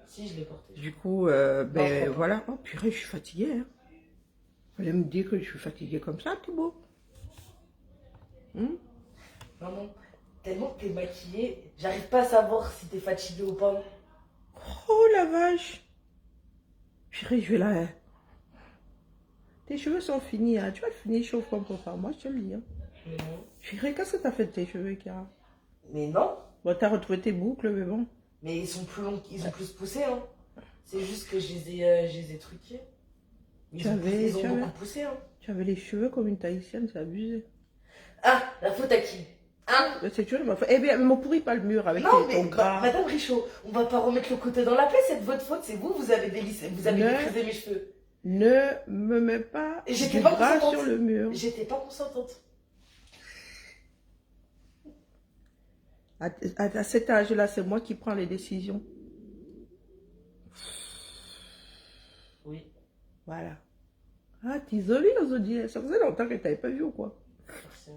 Si, je l'ai porté. Du coup, ben voilà. Oh purée, je suis fatiguée. Hein. Fallait me dire que je suis fatiguée comme ça, Thibaut. Maman, tellement que t'es maquillée, j'arrive pas à savoir si t'es fatiguée ou pas. Oh la vache. Purée, je vais là. Tes cheveux sont finis, hein. Tu vas finir chauve comme papa. Moi, je te le dis. Hein. Mais non. Purée, qu'est-ce que t'as fait de tes cheveux, Kira? Mais non. Bon, t'as retrouvé tes boucles, mais bon. Mais ils sont plus longs, ils ont plus poussé, hein. C'est juste que je les ai truqués. Ils ont beaucoup poussé, hein. Tu avais les cheveux comme une tahitienne, c'est abusé. Ah, la faute à qui? Hein? C'est toujours ma faute. Eh bien, ne me pourris pas le mur avec non, ton gras. Madame Richaud, on va pas remettre le couteau dans la plaie, c'est de votre faute, c'est vous, vous avez déprisé mes cheveux. Ne me mets pas du pas gras consentante. sur le mur. J'étais pas consentante. À cet âge-là, c'est moi qui prends les décisions. Oui. Voilà. Ah, t'es isolée aujourd'hui. Ça faisait longtemps que tu n'avais pas vu ou quoi? Merci.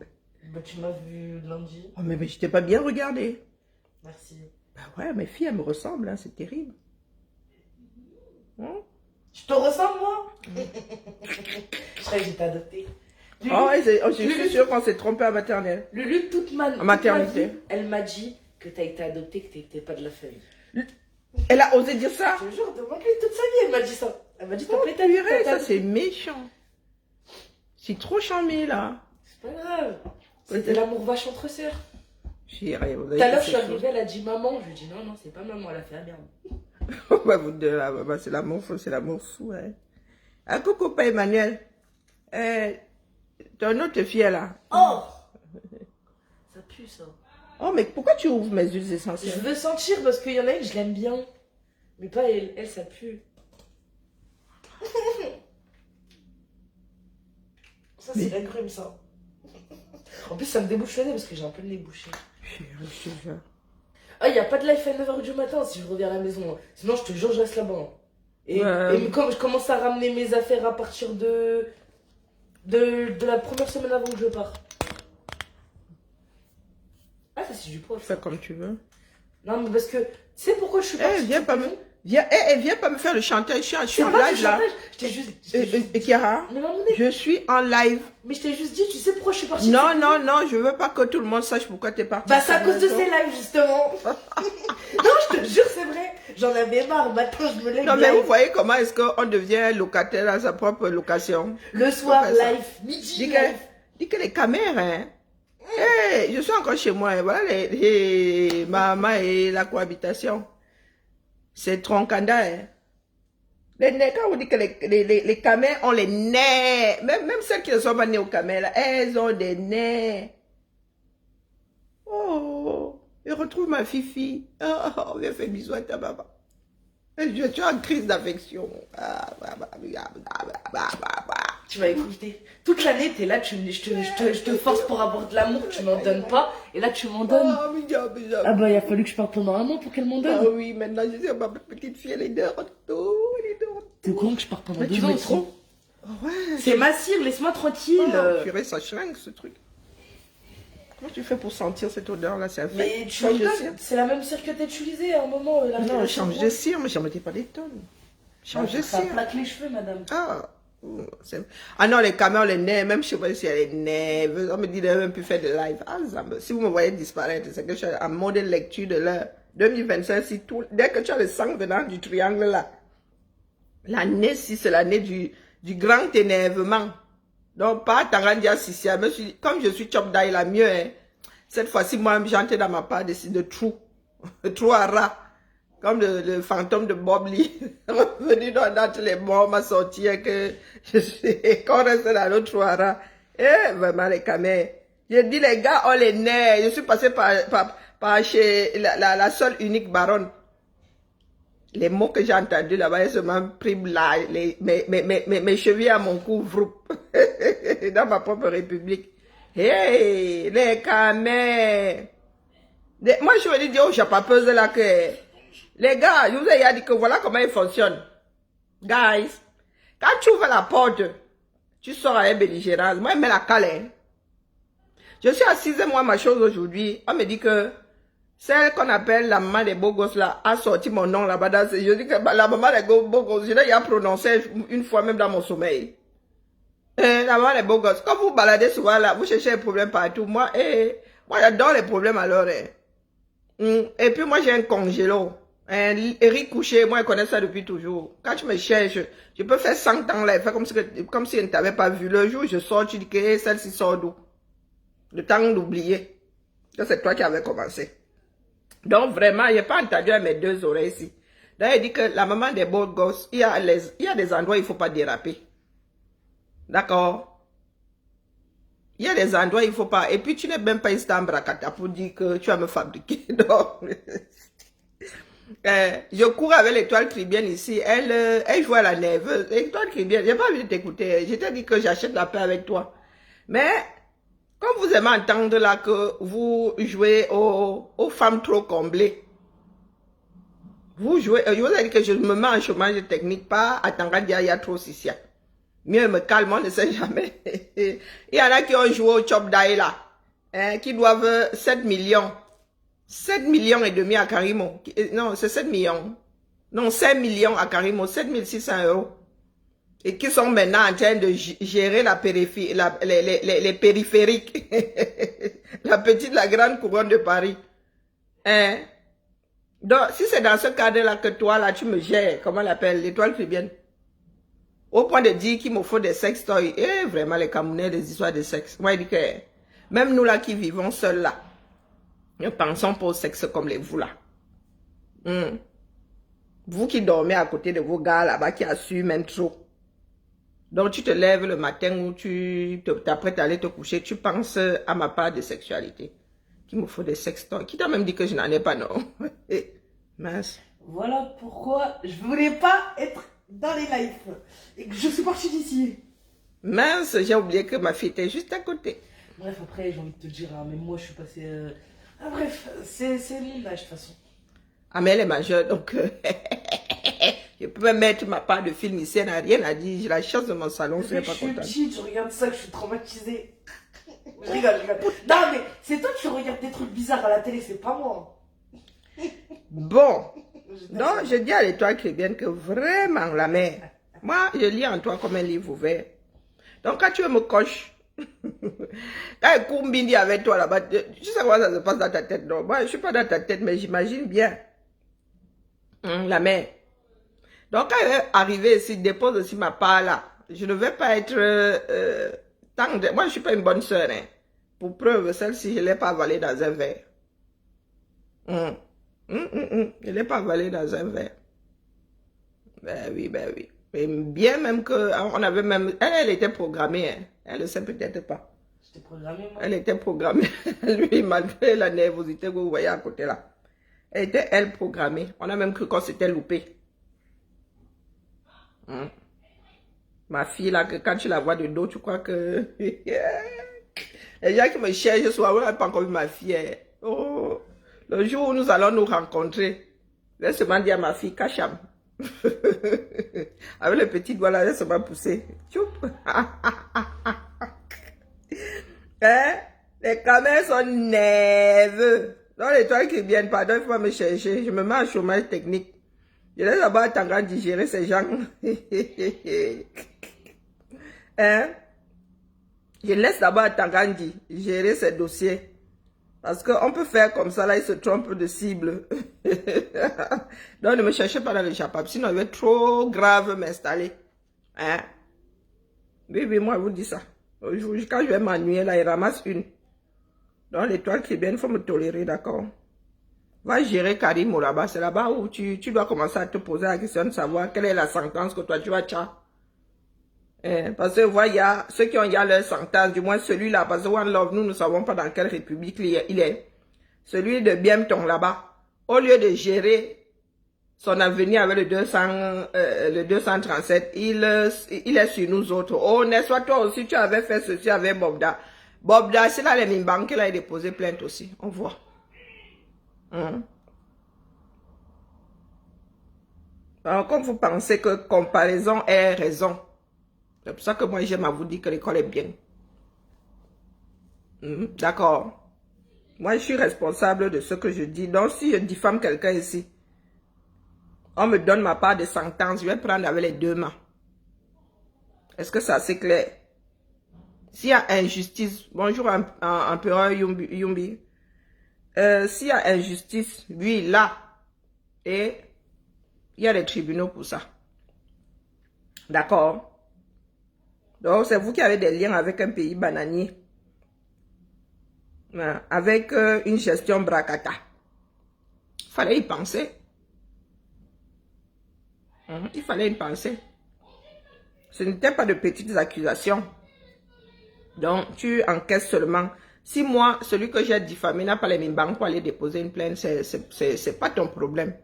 Bah, tu m'as vu lundi. Oh, mais je t'ai pas bien regardé. Merci. Bah ouais, mes filles, elles me ressemblent, hein, c'est terrible. Hein? Je te ressemble, moi? Je croyais que j'étais adoptée. Oh, je suis sûre qu'on s'est trompé à maternelle. Lulu, toute ma maternité. Vie, elle m'a dit que tu as été adoptée, que tu n'étais pas de la famille. Elle a osé dire ça? Je te jure, demande-lui toute sa vie, elle m'a dit ça. Elle m'a dit, t'as pas été adoptée. Ça, c'est méchant. C'est trop charmé, là. C'est pas grave. C'était l'amour vache entre sœurs. J'irai. Tout à l'heure, je suis arrivée, elle a dit maman. Je lui ai dit non, c'est pas maman, elle a fait la merde. Bah, vous deux, là, bah, c'est l'amour fou, hein. Ah, coucou, pas Emmanuel. Ton autre fille, là. Oh! Ça pue, ça. Oh, mais pourquoi tu ouvres mes huiles essentielles? Je veux sentir parce qu'il y en a une, je l'aime bien. Mais pas elle. Elle, ça pue. Ça, c'est la grume, ça. En plus, ça me débouche le nez parce que j'ai un peu le nez bouché. Ah, il n'y a pas de live à 9h du matin si je reviens à la maison. Sinon, je te jure, je reste là-bas. Et comme je commence à ramener mes affaires à partir de la première semaine avant que je pars. Ah, ça, c'est du poivre. Fais comme tu veux. Non, mais parce que, tu sais pourquoi je suis partie? Viens pas me... Viens pas me faire le chantage. Je suis en live, là. Je t'ai juste... Chiara, je suis en live. Mais je t'ai juste dit, tu sais pourquoi je suis partie? Non, je veux pas que tout le monde sache pourquoi t'es partie. Bah, c'est à cause de ces lives, justement. Non, je te jure, c'est vrai. J'en avais marre. Maintenant, je me lève. Non, mais vous voyez comment est-ce qu'on devient locataire à sa propre location? Le soir, live. Midi, live. Dis que les caméras, hein. Hey, je suis encore chez moi. Hein. Voilà maman et la cohabitation. C'est troncanda, hein. Les nez, quand on dit que les camels ont les nez, même celles qui ne sont pas nées aux camels, elles ont des nez. Oh, je retrouve ma fifi. Oh, viens faire bisous à ta maman. Je suis en crise d'affection. Tu vas écouter. Toute l'année, t'es là, je te force pour avoir de l'amour, tu m'en donnes pas. Et là, tu m'en donnes. Ah bah, il a fallu que je parle pendant un an pour qu'elle m'en donne. Ah oui, maintenant, je sais, ma petite fille, elle est de retour. T'es con que je pars pendant 2 ans. Tu veux trop? Ouais. C'est ma cire, laisse-moi tranquille. Oh, purée, ça schlingue, ce truc. Comment tu fais pour sentir cette odeur-là? C'est un fait. Mais tu c'est la même cire que t'as utilisée à un moment. Non, change de cire, mais j'en mettais pas des tonnes. Change de cire. Ça plaque les cheveux, madame. Ah non, les caméras, les nez, même je sais pas si elle est nerveuse. On me dit de même plus faire de live. Si vous me voyez disparaître, c'est que je suis en mode lecture de l'heure. 2025, si dès que tu as le sang venant du triangle là, l'année, si c'est l'année du grand énervement. Donc, pas Tangandia Sissia. Comme je suis chop d'ail la mieux, hein, cette fois-ci, moi, j'entrais dans ma part de trou. Trou à rat. Comme le fantôme de Bob Lee. Revenu dans les morts, m'a sorti et que qu'on reste dans le trou à rat. Eh, vraiment, les camés. Je dis, les gars, oh, les nerfs. Je suis passé par chez la seule unique baronne. Les mots que j'ai entendus là-bas, ils se m'ont pris là, mes chevilles à mon cou, vroup, dans ma propre république. Hey, les camés. Moi, je veux dire aux chapapeuse là que, les gars, je vous ai dit que voilà comment ils fonctionnent. Guys, quand tu ouvres la porte, tu sors avec belligérance. Moi, je mets la cale. Je suis assise, moi, ma chose aujourd'hui. On me dit que, Celle qu'on appelle la maman des beaux gosses là, a sorti mon nom là-bas. Je dis que la maman des beaux gosses, je l'ai prononcé une fois même dans mon sommeil. La maman des beaux gosses. Quand vous baladez souvent là, vous cherchez les problèmes partout. Moi, moi j'adore les problèmes alors. Et puis moi j'ai un congélo. Un riz couché, moi je connais ça depuis toujours. Quand tu me cherches, je peux faire 100 ans là, faire comme si je ne t'avais pas vu. Le jour où je sors, tu dis que celle-ci sort d'où? Le temps d'oublier que c'est toi qui avais commencé. Donc vraiment, je n'ai pas entendu à mes deux oreilles ici. Donc il dit que la maman des beaux gosses, il y a des endroits où il ne faut pas déraper. D'accord? Il y a des endroits où il ne faut pas. Et puis tu n'es même pas Istanbrakata pour dire que tu vas me fabriquer. Donc, je cours avec l'étoile Caribbean ici. Elle joue à la nerveuse. L'étoile Caribbean, j'ai pas envie de t'écouter. Je t'ai dit que j'achète la paix avec toi. Mais quand vous aimez entendre là que vous jouez aux femmes trop comblées, vous jouez, je vous ai dit que je me mets en chômage technique, pas à Tangadia, il y a trop Sissia. Mieux me calme, on ne sait jamais. Il y en a qui ont joué au Chop Daï là, qui doivent 7 millions. 7 millions et demi à Karimo. Non, c'est 7 millions. Non, 5 millions à Karimo, 7600 €. Et qui sont maintenant en train de gérer la périphérie, les périphériques. La petite, la grande couronne de Paris. Donc, si c'est dans ce cadre-là que toi, là, tu me gères, comment on l'appelle, l'étoile Caribbean. Au point de dire qu'il me faut des sextoys. Et vraiment, les Camerounais, des histoires de sexe. Moi, je dis que, même nous, là, qui vivons seuls, là, ne pensons pas au sexe comme les vous, là. Vous qui dormez à côté de vos gars, là-bas, qui assument même trop. Donc, tu te lèves le matin où tu t'apprêtes à aller te coucher, tu penses à ma part de sexualité. Qu'il me faut des sextoys. Qui t'a même dit que je n'en ai pas, non? Mince. Voilà pourquoi je voulais pas être dans les lives. Et que je suis partie d'ici. Mince, j'ai oublié que ma fille était juste à côté. Bref, après, j'ai envie de te dire, hein, mais moi, je suis passée... Ah bref, c'est mon âge, de toute façon. Ah, mais elle est majeure, donc... je peux même mettre ma part de film ici, elle n'a rien à dire. J'ai la chance de mon salon, je ne suis pas contente. Je suis petite, je regarde ça, je suis traumatisée. Je rigole. Non, mais c'est toi qui regardes des trucs bizarres à la télé, c'est pas moi. Bon. Donc, je dis à l'étoile Caribbean que vraiment, la mère, moi, je lis en toi comme un livre ouvert. Donc, quand tu me coches, quand elle combine avec toi là-bas, tu sais comment ça se passe dans ta tête, non? Moi, je ne suis pas dans ta tête, mais j'imagine bien. La mère. Donc, quand elle est arrivée ici, dépose aussi ma part là. Je ne vais pas être tendre. Moi, je ne suis pas une bonne sœur. Hein. Pour preuve, celle-ci, je ne l'ai pas avalée dans un verre. Je ne l'ai pas avalée dans un verre. Ben oui, ben oui. Et bien même que, on avait même... Elle était programmée. Hein. Elle ne sait peut-être pas. J'étais programmée, moi. Elle était programmée. Lui, malgré la nervosité que vous voyez à côté là. Elle était, elle, programmée. On a même cru qu'on s'était loupé. Ma fille, là, que quand tu la vois de dos, tu crois que... Les gens qui me cherchent, souvent, on n'a pas encore vu ma fille. Hein. Oh, le jour où nous allons nous rencontrer, laisse-moi dire à ma fille, Kacham. Avec le petit doigt là, laisse-moi pousser. Tchoup. Hein? Les caméras sont nerveux. Dans les toiles qui viennent, pardon, il faut pas me chercher. Je me mets en chômage technique. Je laisse d'abord Tangan digérer ces gens. Hein? Je laisse d'abord Tangandi gérer ses dossiers. Parce qu'on peut faire comme ça, là, il se trompe de cible. Donc, ne me cherchez pas dans le chapap, sinon il va être trop grave m'installer. Hein? Oui, oui, moi, je vous dis ça. Quand je vais m'ennuyer, là, il ramasse une. Donc, l'étoile qui est bien, il faut me tolérer, d'accord? Va gérer Karim là-bas. C'est là-bas où tu dois commencer à te poser la question de savoir quelle est la sentence que toi, tu vas tcha. Parce que, voilà, il y a ceux qui ont leur sentence, du moins celui-là, parce que One Love, nous ne savons pas dans quelle république il est. Celui de Biemton là-bas. Au lieu de gérer son avenir avec le 237, il est sur nous autres. Oh, n'est-ce pas toi aussi, tu avais fait ceci avec Bobda. Bobda, c'est là les Mimbank qu'il a déposé plainte aussi. On voit. Alors, comme vous pensez que comparaison est raison, c'est pour ça que moi j'aime à vous dire que l'école est bien. D'accord. Moi, je suis responsable de ce que je dis. Donc, si je diffame quelqu'un ici, on me donne ma part de sentence, je vais prendre avec les deux mains. Est-ce que ça, c'est clair? S'il y a injustice, bonjour, empereur Yumbi. S'il y a injustice, oui, là, et il y a les tribunaux pour ça. D'accord? Donc, c'est vous qui avez des liens avec un pays bananier. Avec une gestion bracata. Il fallait y penser. Il fallait y penser. Ce n'était pas de petites accusations. Donc, tu encaisses seulement. Si moi, celui que j'ai diffamé n'a pas les mimbangs pour aller déposer une plainte, c'est pas ton problème.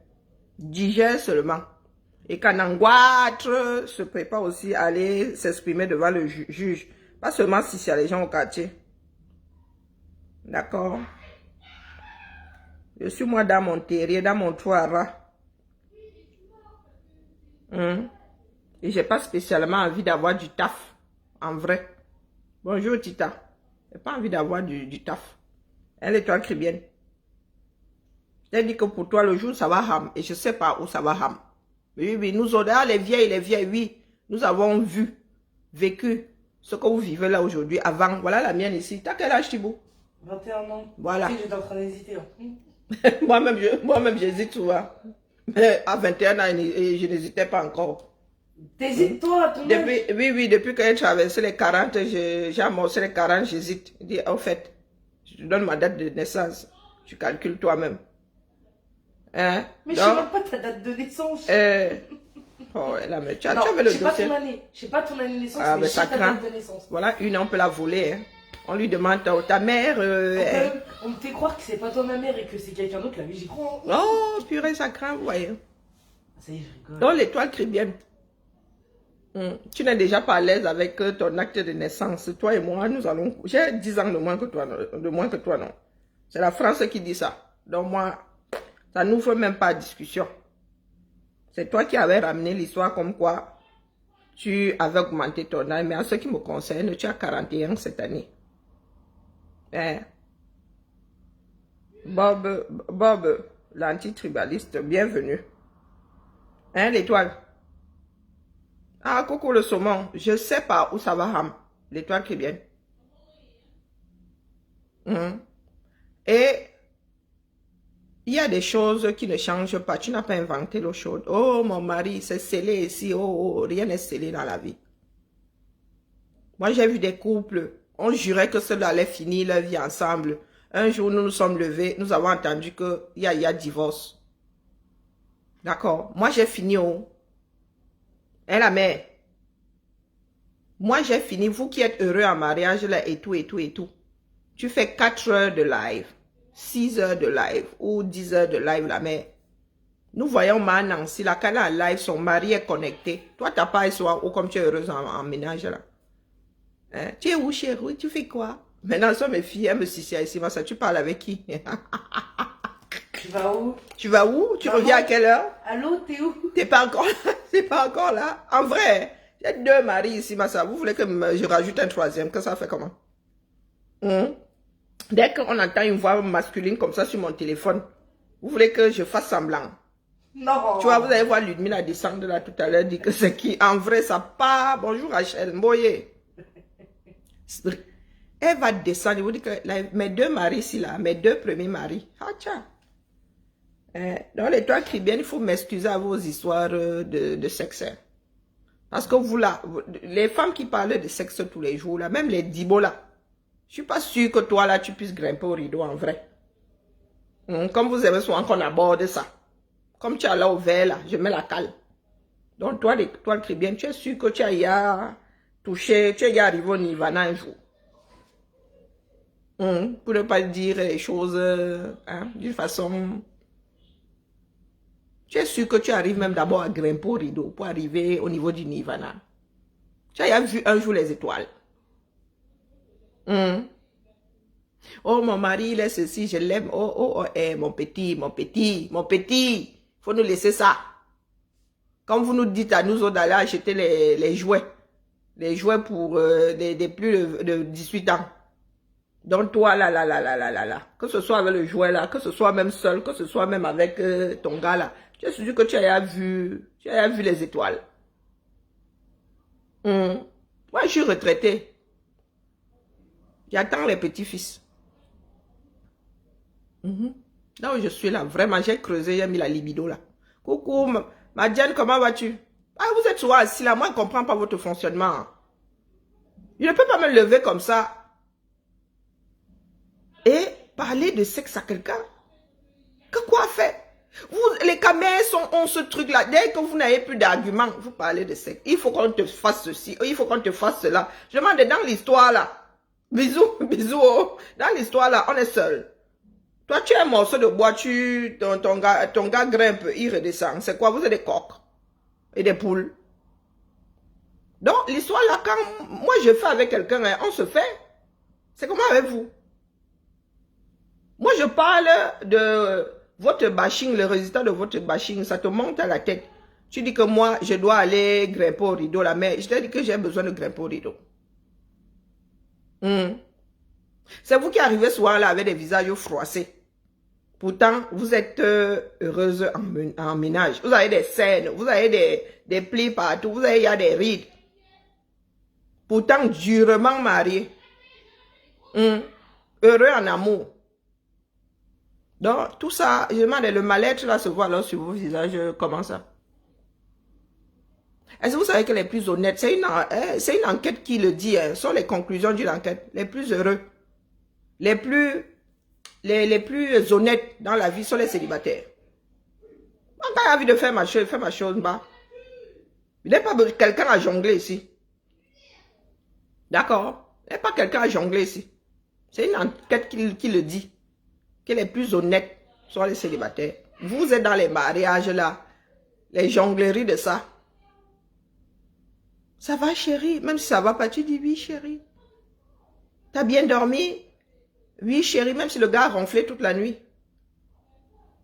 Digère seulement. Et quand Angoître se prépare aussi à aller s'exprimer devant le juge. Pas seulement si c'est les gens au quartier. D'accord? Je suis moi dans mon terrier, dans mon trou à rat. Et j'ai pas spécialement envie d'avoir du taf. En vrai. Bonjour Tita. J'ai pas envie d'avoir du taf. Elle est toi bien. Je t'ai dit que pour toi le jour ça va ham. Et je sais pas où ça va ham. Oui, oui, nous autres, les vieilles, oui. Nous avons vécu ce que vous vivez là aujourd'hui. Avant, voilà la mienne ici. T'as quel âge Thibaut? 21 ans. Voilà. J'étais en train d'hésiter. Moi-même, j'hésite souvent. Mais à 21 ans, je n'hésitais pas encore. T'hésites toi, ton âge? Oui, depuis que j'ai traversé les 40, j'ai amorcé les 40, j'hésite. Je dis, en fait, je te donne ma date de naissance. Tu calcules toi-même. Hein? Mais donc, je ne sais même pas ta date de naissance. Oh, là, mais tu avais le dossier. Je sais pas ton année de naissance, ah, mais je sais ta craint. date de naissance. Voilà, une, on peut la voler. Hein. On lui demande, ta mère... On me fait croire que c'est pas toi ma mère et que c'est quelqu'un d'autre, là, mais j'y crois. Oh, purée, ça craint, vous voyez. Ça y est, je rigole. Donc, l'étoile tribienne. Tu n'es déjà pas à l'aise avec ton acte de naissance. Toi et moi, nous allons... J'ai 10 ans de moins que toi, non. C'est la France qui dit ça. Donc, moi, ça n'ouvre même pas à discussion. C'est toi qui avais ramené l'histoire comme quoi tu avais augmenté ton âge. Mais en ce qui me concerne, tu as 41 cette année. Hein? Bob, l'antitribaliste, bienvenue. Hein, l'étoile? Ah, coucou le saumon. Je sais pas où ça va, Ham. L'étoile qui est bien. Et il y a des choses qui ne changent pas. Tu n'as pas inventé l'eau chaude. Oh, mon mari, c'est scellé ici. Oh, rien n'est scellé dans la vie. Moi, j'ai vu des couples. On jurait que cela allait finir leur vie ensemble. Un jour, nous nous sommes levés. Nous avons entendu qu'il y a divorce. D'accord? Moi, j'ai fini au... Hein, la mère? Moi, j'ai fini. Vous qui êtes heureux en mariage, là, et tout. Tu fais 4 heures de live, 6 heures de live ou 10 heures de live, la mère. Nous voyons Nancy, la canne en live, son mari est connecté. Toi, t'as pas soir ou comme tu es heureuse en ménage, là. Hein? Tu es où, chérie? Tu fais quoi? Maintenant, ce sont mes filles, elles me sissent ici. Ça, tu parles avec qui? Tu vas où? Tu vas où? Tu reviens à quelle heure? Allô, t'es où? T'es pas encore là? T'es pas encore là? En vrai, il y a 2 maris ici, Massa. Vous voulez que je rajoute un 3e? Que ça fait comment? Dès qu'on entend une voix masculine comme ça sur mon téléphone, vous voulez que je fasse semblant? Non. Tu vois, vous allez voir Ludmila descendre là tout à l'heure, dire que c'est qui? En vrai, ça part. Bonjour Rachel, Mboye. Elle va descendre, vous dites que mes 2 maris ici, là, mes 2 premiers maris. Ah, tiens. Dans les 3 cribiennes, il faut m'excuser à vos histoires de sexe. Parce que vous là, les femmes qui parlent de sexe tous les jours, là, même les dibos là, je suis pas sûre que toi là, tu puisses grimper au rideau en vrai. Comme vous aimez souvent qu'on aborde ça. Comme tu as là au vert là, je mets la cale. Donc toi, l'étoile cribienne, tu es sûr que tu as ya touché, tu es ya arrivé au Nirvana un jour. Pour ne pas dire les choses d'une façon... Tu es sûr que tu arrives même d'abord à grimper au rideau pour arriver au niveau du Nirvana. Tu as vu un jour les étoiles. Oh, mon mari, il est ceci, je l'aime. Oh, mon petit. Faut nous laisser ça. Comme vous nous dites à nous autres d'aller acheter les jouets. Les jouets pour des plus de 18 ans. Donc toi, là, que ce soit avec le jouet là, que ce soit même seul, que ce soit même avec ton gars là, tu es sûr que tu as vu les étoiles. Moi, je suis retraité. J'attends les petits-fils. Là où je suis là, vraiment, j'ai creusé, j'ai mis la libido là. Coucou, ma Diane, comment vas-tu? Ah, vous êtes souvent assis là, moi je ne comprends pas votre fonctionnement. Je ne peux pas me lever comme ça et parler de sexe à quelqu'un. Que quoi faire? Vous, les caméras ont ce truc-là. Dès que vous n'avez plus d'arguments, vous parlez de sexe. Il faut qu'on te fasse ceci, il faut qu'on te fasse cela. Je demande dans l'histoire là. Bisous, bisous. Oh. Dans l'histoire là, on est seul. Toi, tu es un morceau de bois, ton gars grimpe, il redescend. C'est quoi? Vous êtes des coqs et des poules. Donc, l'histoire là, quand moi je fais avec quelqu'un, on se fait. C'est comment avec vous? Moi, je parle de votre bashing, le résultat de votre bashing, ça te monte à la tête. Tu dis que moi, je dois aller grimper au rideau, la mais je te dis que j'ai besoin de grimper au rideau. C'est vous qui arrivez souvent là avec des visages froissés. Pourtant, vous êtes heureuse en ménage. Vous avez des scènes, vous avez des plis partout, vous avez, il y a des rides. Pourtant, durement marié. Heureux en amour. Donc, tout ça, je demande, le mal-être là se voit là sur vos visages, comment ça? Est-ce que vous savez que les plus honnêtes, c'est une enquête qui le dit, hein, sont les conclusions d'une enquête. Les plus heureux, les plus honnêtes dans la vie sont les célibataires. Quand il a envie de faire ma chose, bah. Il n'est pas quelqu'un à jongler ici. D'accord? Il n'est pas quelqu'un à jongler ici. C'est une enquête qui le dit. Que les plus honnêtes sont les célibataires. Vous êtes dans les mariages là, les jongleries de ça. Ça va chérie, même si ça va pas, tu dis oui chérie. T'as bien dormi? Oui chérie, même si le gars a ronflé toute la nuit.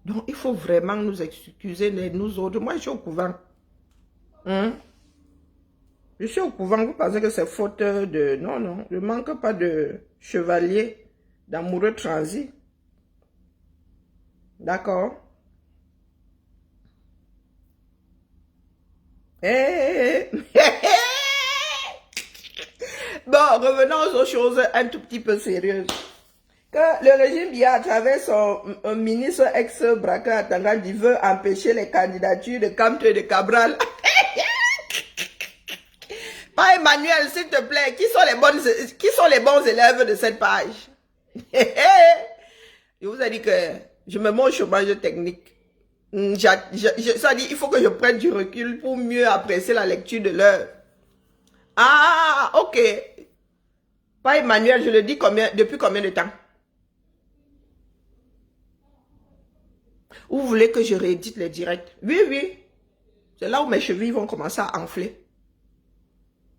Donc il faut vraiment nous excuser, nous autres. Moi je suis au couvent. Je suis au couvent, vous pensez que c'est faute de... Non, non, je ne manque pas de chevalier, d'amoureux transi. D'accord. Bon, revenons aux choses un tout petit peu sérieuses. Que le régime Biya, à travers son ministre ex-braqueur Atanga, il veut empêcher les candidatures de Camte et de Cabral. Pas Emmanuel, s'il te plaît, qui sont les bons élèves de cette page? Je vous ai dit que je me mets au chômage technique. Ça dit, il faut que je prenne du recul pour mieux apprécier la lecture de l'heure. Ah, ok. Pas Emmanuel, je le dis depuis combien de temps? Vous voulez que je réédite les directs? Oui, oui. C'est là où mes chevilles vont commencer à enfler.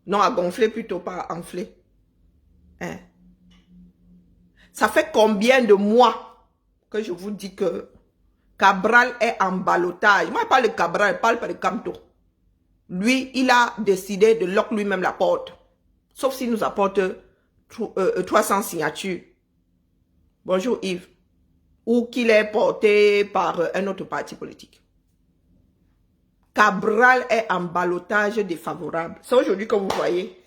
Non, à gonfler plutôt, pas à enfler. Hein? Ça fait combien de mois que je vous dis que Cabral est en ballottage? Moi, je parle de Cabral, je parle pas de Camto. Lui, il a décidé de lock lui-même la porte. Sauf s'il nous apporte 300 signatures. Bonjour Yves. Ou qu'il est porté par un autre parti politique. Cabral est en ballottage défavorable. C'est aujourd'hui que vous voyez.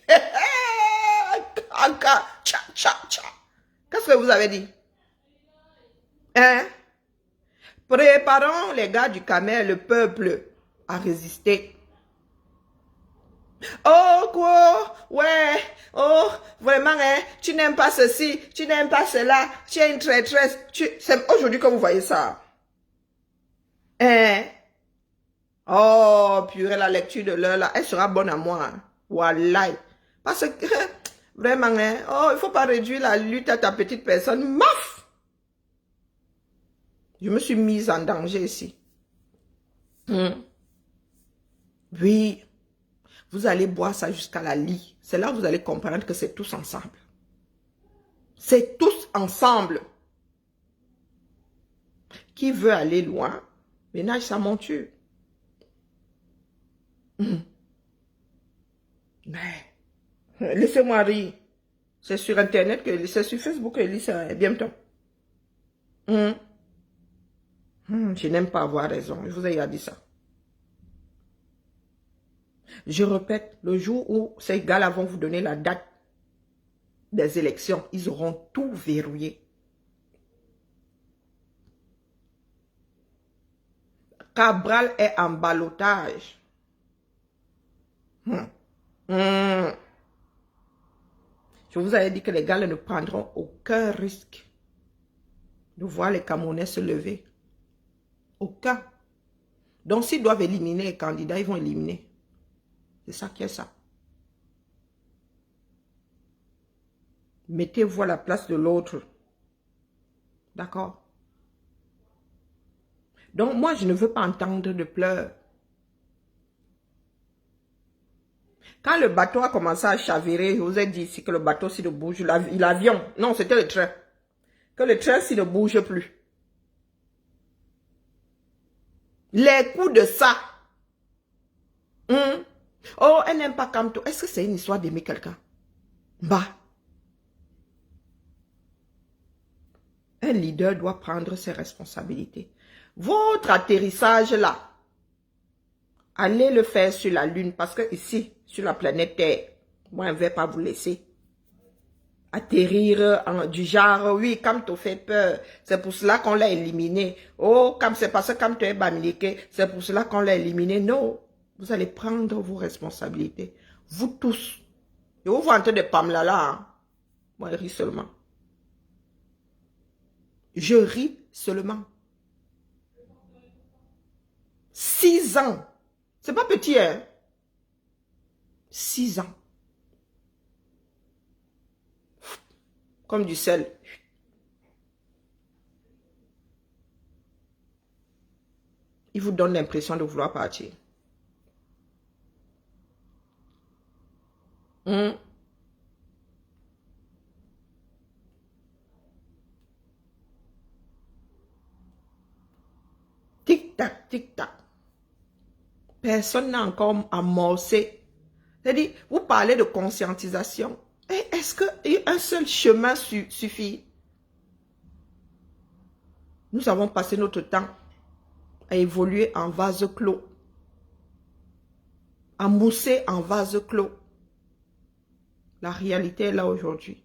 Qu'est-ce que vous avez dit? Hein? Préparons les gars du Camer, le peuple, à résister. Oh quoi? Ouais. Oh, vraiment, hein? Tu n'aimes pas ceci, tu n'aimes pas cela, tu es une traîtresse. C'est aujourd'hui que vous voyez ça. Hein? Oh, purée, la lecture de l'heure, là, elle sera bonne à moi. Hein? Wallahi. Parce que, vraiment, hein? Oh, il ne faut pas réduire la lutte à ta petite personne. Maf! Je me suis mise en danger ici. Oui. Vous allez boire ça jusqu'à la lit. C'est là que vous allez comprendre que c'est tous ensemble. C'est tous ensemble. Qui veut aller loin, ménage sa monture. Mais, laissez-moi rire. C'est sur Internet que c'est sur Facebook que lit ça, bientôt. Je n'aime pas avoir raison, je vous ai déjà dit ça. Je répète, le jour où ces gars-là vont vous donner la date des élections, ils auront tout verrouillé. Cabral est en ballottage. Je vous avais dit que les gars ne prendront aucun risque de voir les Camerounais se lever. Aucun. Donc s'ils doivent éliminer les candidats, ils vont éliminer. C'est ça qui est ça. Mettez-vous à la place de l'autre. D'accord? Donc moi, je ne veux pas entendre de pleurs. Quand le bateau a commencé à chavirer, je vous ai dit ici que le bateau s'il ne bouge, l'avion, non, c'était le train. Que le train s'il ne bouge plus. Les coups de ça. Oh, elle n'aime pas Kamto. Est-ce que c'est une histoire d'aimer quelqu'un? Bah. Un leader doit prendre ses responsabilités. Votre atterrissage là, allez le faire sur la Lune parce que ici, sur la planète Terre, moi je ne vais pas vous laisser atterrir du genre, oui, Kamto fait peur, c'est pour cela qu'on l'a éliminé. Oh, comme c'est parce que Kamto est bamiliqué, c'est pour cela qu'on l'a éliminé. Non, vous allez prendre vos responsabilités. Vous tous. Et vous vantez de Pamela là, hein? Moi je ris seulement. Je ris seulement. 6 ans. C'est pas petit, hein? 6 ans. Comme du sel. Il vous donne l'impression de vouloir partir. Tic-tac, tic-tac. Personne n'a encore amorcé. C'est-à-dire, vous parlez de conscientisation. Est-ce qu'un seul chemin suffit? Nous avons passé notre temps à évoluer en vase clos. À mousser en vase clos. La réalité est là aujourd'hui.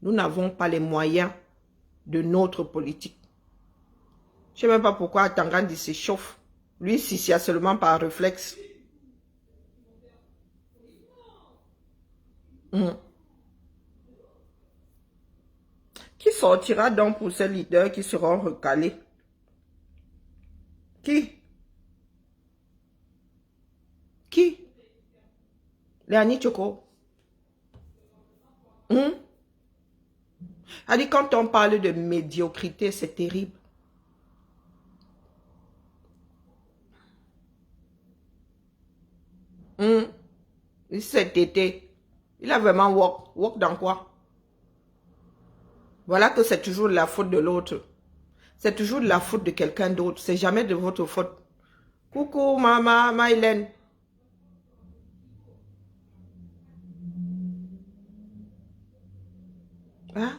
Nous n'avons pas les moyens de notre politique. Je ne sais même pas pourquoi Tangandi s'échauffe. Lui, si c'est seulement par réflexe. Qui sortira donc pour ces leaders qui seront recalés? Qui? Qui? Léani Tchoko. Elle dit, quand on parle de médiocrité, c'est terrible. Cet été, il a vraiment walk dans quoi? Voilà que c'est toujours de la faute de l'autre. C'est toujours de la faute de quelqu'un d'autre. C'est jamais de votre faute. Coucou, maman, Mylène. Hein?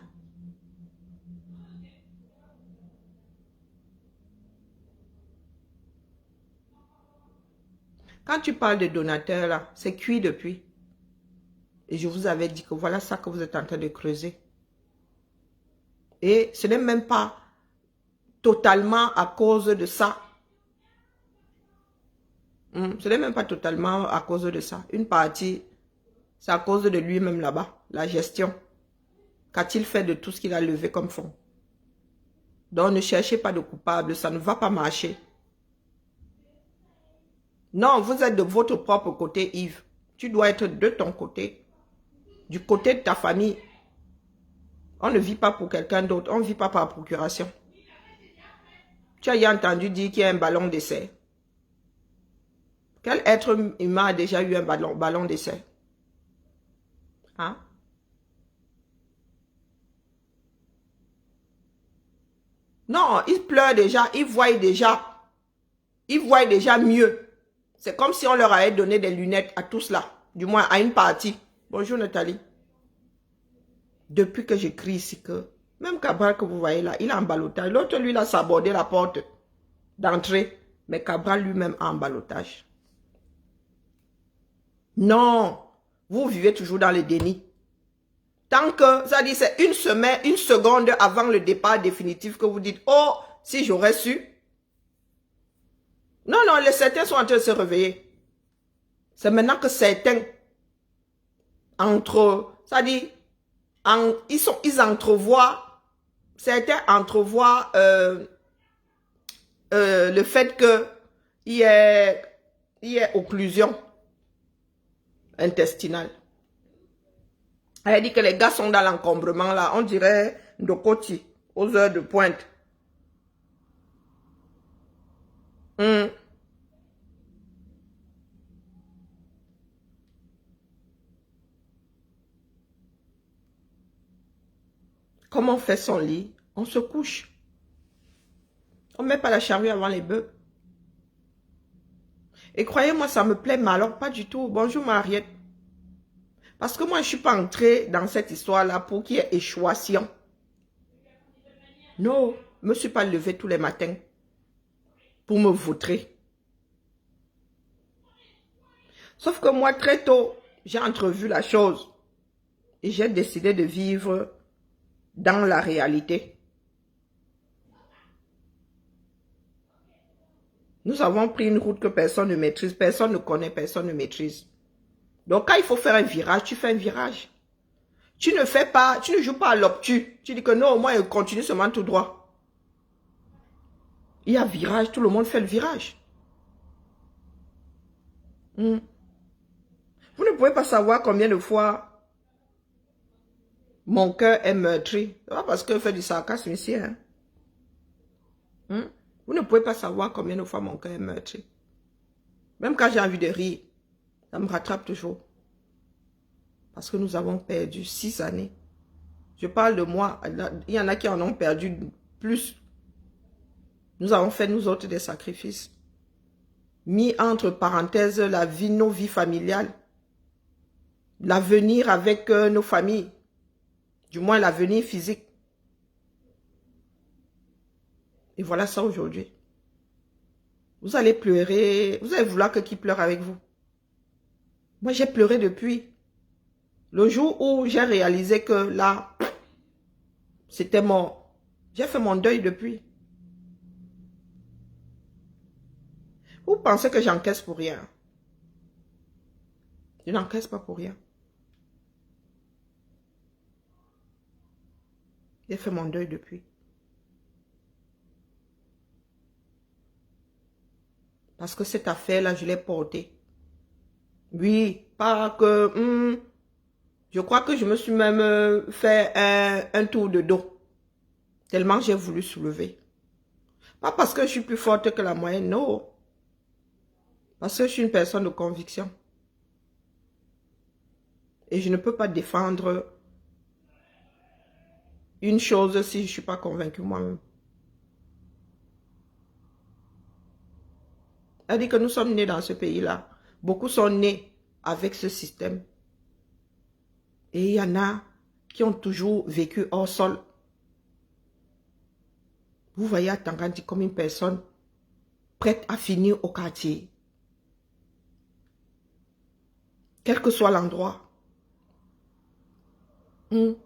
Quand tu parles de donateurs, là, c'est cuit depuis. Et je vous avais dit que voilà ça que vous êtes en train de creuser. Et ce n'est même pas totalement à cause de ça. Ce n'est même pas totalement à cause de ça. Une partie, c'est à cause de lui-même là-bas, la gestion. Qu'a-t-il fait de tout ce qu'il a levé comme fonds? Donc ne cherchez pas de coupable, ça ne va pas marcher. Non, vous êtes de votre propre côté, Yves. Tu dois être de ton côté. Du côté de ta famille. On ne vit pas pour quelqu'un d'autre. On ne vit pas par procuration. Tu as entendu dire qu'il y a un ballon d'essai. Quel être humain a déjà eu un ballon d'essai? Hein? Non, ils pleurent déjà. Ils voient déjà. Ils voient déjà mieux. C'est comme si on leur avait donné des lunettes à tous là. Du moins à une partie. Bonjour Nathalie. Depuis que j'écris ici que, même Cabral que vous voyez là, il est en ballottage. L'autre, lui, il a sabordé la porte d'entrée. Mais Cabral lui-même en ballottage. Non, vous vivez toujours dans le déni. Tant que, ça dit, c'est une semaine, une seconde avant le départ définitif que vous dites, oh, si j'aurais su. Non, non, les certains sont en train de se réveiller. C'est maintenant que certains, ça dit, ils entrevoient, certains entrevoient le fait qu'il y ait occlusion intestinale. Elle dit que les gars sont dans l'encombrement là, on dirait Ndokoti, aux heures de pointe. Comment on fait son lit? On se couche. On ne met pas la charrue avant les bœufs. Et croyez-moi, ça me plaît, mais alors pas du tout. Bonjour Mariette. Parce que moi, je ne suis pas entrée dans cette histoire-là pour qu'il y ait échouation. Non, je ne me suis pas levée tous les matins pour me vautrer. Sauf que moi, très tôt, j'ai entrevu la chose. Et j'ai décidé de vivre dans la réalité. Nous avons pris une route que personne ne maîtrise, personne ne connaît, personne ne maîtrise. Donc quand il faut faire un virage, tu fais un virage. Tu ne fais pas, tu ne joues pas à l'obtus. Tu dis que non, moi je continue seulement tout droit. Il y a virage, tout le monde fait le virage. Vous ne pouvez pas savoir combien de fois mon cœur est meurtri. C'est pas parce que je fais du sarcasme ici. Hein? Vous ne pouvez pas savoir combien de fois mon cœur est meurtri. Même quand j'ai envie de rire, ça me rattrape toujours. Parce que nous avons perdu 6 années. Je parle de moi. Il y en a qui en ont perdu plus. Nous avons fait, nous autres, des sacrifices. Mis entre parenthèses nos vies familiales. L'avenir avec nos familles. Du moins, l'avenir physique. Et voilà ça aujourd'hui. Vous allez pleurer. Vous allez vouloir que qui pleure avec vous. Moi, j'ai pleuré depuis. Le jour où j'ai réalisé que là, c'était mort. J'ai fait mon deuil depuis. Vous pensez que j'encaisse pour rien? Je n'encaisse pas pour rien. J'ai fait mon deuil depuis. Parce que cette affaire-là, je l'ai portée. Oui, pas que... je crois que je me suis même fait un tour de dos. Tellement j'ai voulu soulever. Pas parce que je suis plus forte que la moyenne, non. Parce que je suis une personne de conviction. Et je ne peux pas défendre une chose si je ne suis pas convaincue moi-même. Elle dit que nous sommes nés dans ce pays-là. Beaucoup sont nés avec ce système. Et il y en a qui ont toujours vécu hors sol. Vous voyez à Tangandi comme une personne prête à finir au quartier. Quel que soit l'endroit. Vous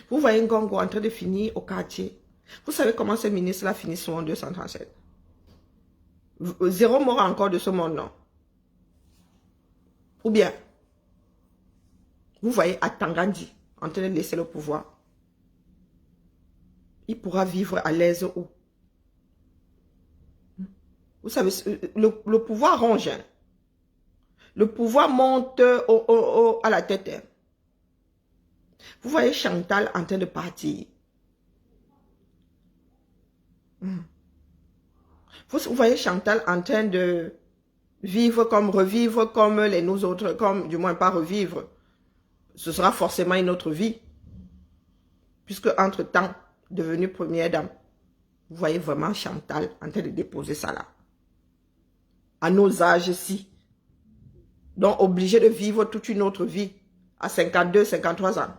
voyez Ngongo en train de finir au quartier. Vous savez comment ces ministres-là finissent souvent en 237. 0 mort encore de ce monde, non? Ou bien, vous voyez à Tangandi en train de laisser le pouvoir. Il pourra vivre à l'aise où? Vous savez, le pouvoir ronge. Hein? Le pouvoir monte à la tête. Hein? Vous voyez Chantal en train de partir. Vous voyez Chantal en train de revivre comme les nous autres, comme du moins pas revivre. Ce sera forcément une autre vie. Puisque entre-temps, devenue première dame, vous voyez vraiment Chantal en train de déposer ça là. À nos âges-ci. Donc obligé de vivre toute une autre vie à 52, 53 ans.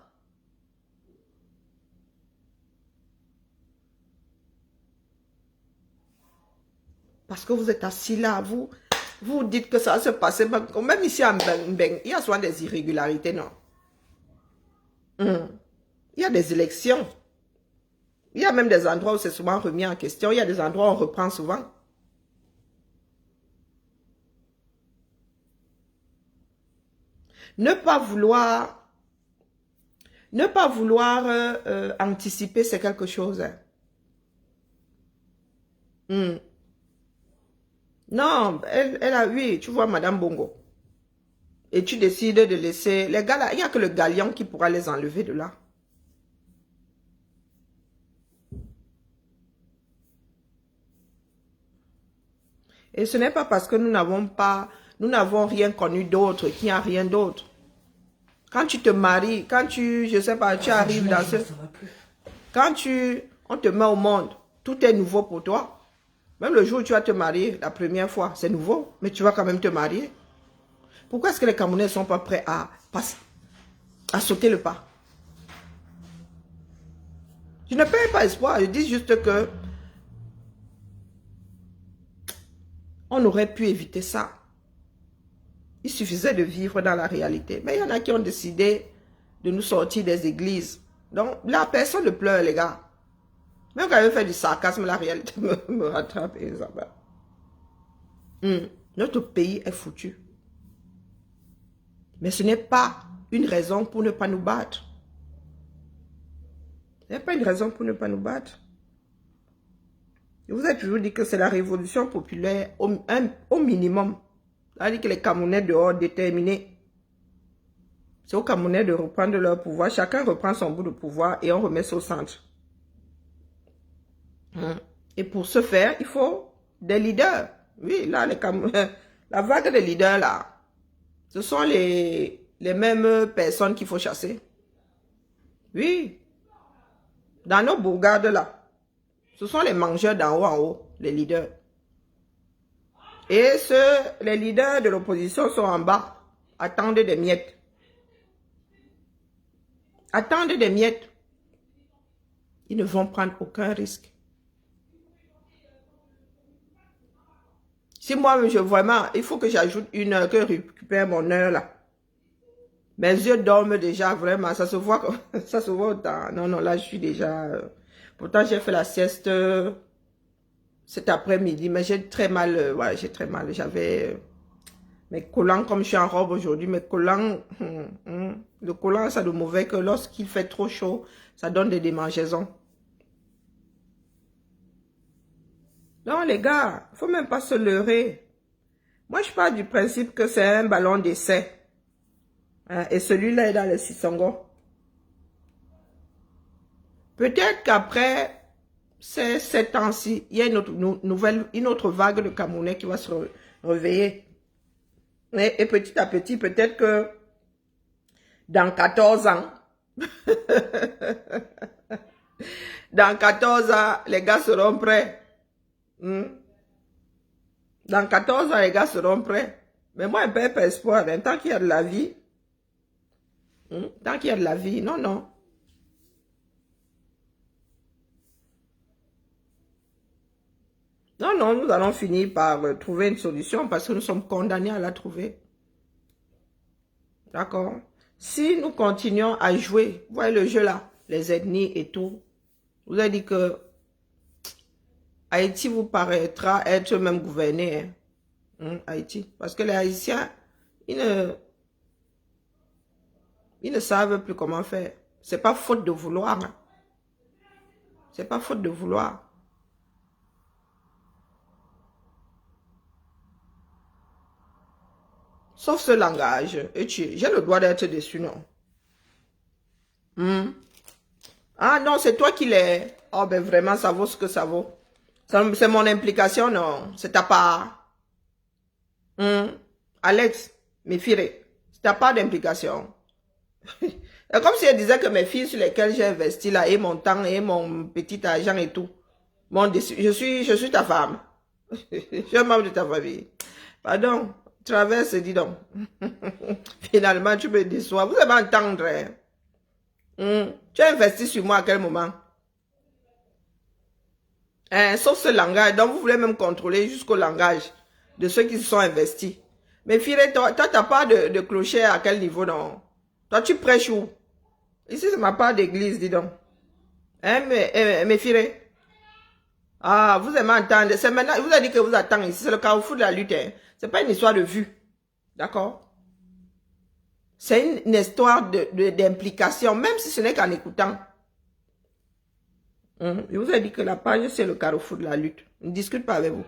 Parce que vous êtes assis là, vous dites que ça va se passer. Même ici en Beng, il y a souvent des irrégularités, non? Il y a des élections. Il y a même des endroits où c'est souvent remis en question. Il y a des endroits où on reprend souvent. Ne pas vouloir anticiper, c'est quelque chose. Non, elle a, oui, tu vois, Madame Bongo. Et tu décides de laisser... Les gars là, il n'y a que le galion qui pourra les enlever de là. Et ce n'est pas parce que nous n'avons rien connu d'autre qu'il n'y a rien d'autre. Quand tu te maries, quand tu, je sais pas, tu arrives dans ce... Quand on te met au monde, tout est nouveau pour toi. Même le jour où tu vas te marier, la première fois, c'est nouveau, mais tu vas quand même te marier. Pourquoi est-ce que les Camerounais ne sont pas prêts à sauter le pas? Je ne perds pas espoir, je dis juste que on aurait pu éviter ça. Il suffisait de vivre dans la réalité. Mais il y en a qui ont décidé de nous sortir des églises. Donc là, personne ne pleure, les gars. Même quand je fais du sarcasme, la réalité me rattrape, Isabelle. Notre pays est foutu. Mais ce n'est pas une raison pour ne pas nous battre. Ce n'est pas une raison pour ne pas nous battre. Je vous ai toujours dit que c'est la révolution populaire au minimum. C'est-à-dire que les Camerounais dehors déterminés. C'est aux Camerounais de reprendre leur pouvoir. Chacun reprend son bout de pouvoir et on remet ça au centre. Et pour ce faire, il faut des leaders. Oui, là, la vague de leaders, là, ce sont les mêmes personnes qu'il faut chasser. Oui. Dans nos bourgades, là, ce sont les mangeurs d'en haut en haut, les leaders. Et les leaders de l'opposition sont en bas, attendent des miettes. Attendent des miettes. Ils ne vont prendre aucun risque. Si moi, vraiment, il faut que j'ajoute une heure, que je récupère mon heure là. Mes yeux dorment déjà, vraiment, ça se voit autant. Non, non, là, je suis déjà... pourtant, j'ai fait la sieste cet après-midi, mais j'ai très mal, ouais, j'ai très mal. J'avais mes collants, comme je suis en robe aujourd'hui, mes collants, le collant, ça de mauvais que lorsqu'il fait trop chaud, ça donne des démangeaisons. Non, les gars, faut même pas se leurrer. Moi, je pars du principe que c'est un ballon d'essai. Hein, et celui-là est dans le Sissongo. Peut-être qu'après ces 7 ans-ci, il y a une autre vague de Camerounais qui va se réveiller. Et petit à petit, peut-être que dans 14 ans, dans 14 ans, les gars seront prêts. Dans 14 ans, les gars seront prêts. Mais moi, je ne perds pas espoir. Hein. Tant qu'il y a de la vie, tant qu'il y a de la vie, non, non. Non, non, nous allons finir par trouver une solution parce que nous sommes condamnés à la trouver. D'accord? Si nous continuons à jouer, vous voyez le jeu là, les ethnies et tout, vous avez dit que Haïti vous paraîtra être même gouverné, hein? Haïti. Parce que les Haïtiens, ils ne savent plus comment faire. C'est pas faute de vouloir. Hein? C'est pas faute de vouloir. Sauf ce langage. Et j'ai le droit d'être déçu, non? Ah non, c'est toi qui l'es. Oh ben vraiment, ça vaut ce que ça vaut. C'est mon implication, non? C'est ta part. Alex, mes filles, c'est ta part d'implication. C'est comme si elle disait que mes filles sur lesquelles j'ai investi là, et mon temps, et mon petit argent et tout. Je suis ta femme. Je suis un membre de ta famille. Pardon, traverse, dis donc. Finalement, tu me déçois. Vous allez m'entendre. Tu as investi sur moi à quel moment? Hein, sauf ce langage. Donc, vous voulez même contrôler jusqu'au langage de ceux qui se sont investis. Mais Firé, toi, t'as pas de clocher à quel niveau, non? Toi, tu prêches où? Ici, c'est ma part d'église, dis donc. Hein, mais Firé? Ah, vous aimez entendre. C'est maintenant, vous avez dit que vous attendez ici. C'est le carrefour de la lutte. Hein. C'est pas une histoire de vue. D'accord? C'est une histoire d'implication, même si ce n'est qu'en écoutant. Je vous ai dit que la page, c'est le carrefour de la lutte. Je ne discute pas avec vous.